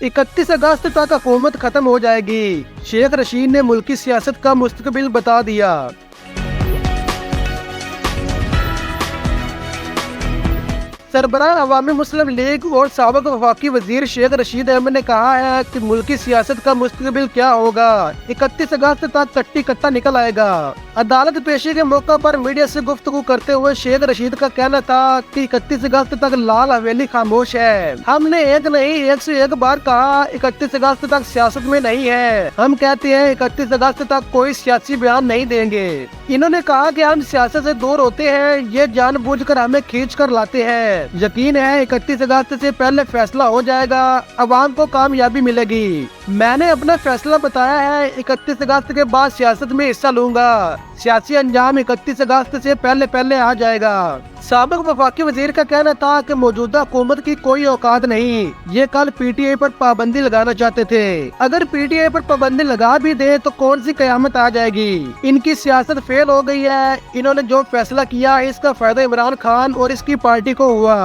31 अगस्त तक हुकूमत खत्म हो जाएगी। शेख रशीद ने मुल्की सियासत का मुस्तकबिल बता दिया। सरबराह अवामी मुस्लिम लीग और साबिक वफाकी वजीर शेख रशीद अहमद ने कहा है कि मुल्की सियासत का मुस्तकबिल क्या होगा, 31 अगस्त तक कट्टी कट्टा निकल आएगा। अदालत पेशी के मौका पर मीडिया से गुफ्तगू करते हुए शेख रशीद का कहना था कि 31 अगस्त तक लाल हवेली खामोश है। हमने एक नहीं 101 बार कहा 31 अगस्त तक सियासत में नहीं है। हम कहते हैं 31 अगस्त तक कोई सियासी बयान नहीं देंगे। इन्होंने कहा कि हम सियासत से दूर होते हैं, ये जानबूझकर हमें खींच कर लाते हैं। यकीन है 31 अगस्त से पहले फैसला हो जाएगा, अवाम को कामयाबी मिलेगी। मैंने अपना फैसला बताया है, 31 अगस्त के बाद सियासत में हिस्सा लूंगा। सियासी अंजाम 31 अगस्त से पहले आ जाएगा। साबिक वफाकी वजीर का कहना था कि मौजूदा हुकूमत की कोई औकात नहीं, ये कल पीटीआई पर पाबंदी लगाना चाहते थे। अगर पीटीआई पर पाबंदी लगा भी दे तो कौन सी कयामत आ जाएगी। इनकी सियासत फेल हो गई है। इन्होंने जो फैसला किया इसका फायदा इमरान खान और इसकी पार्टी को हुआ।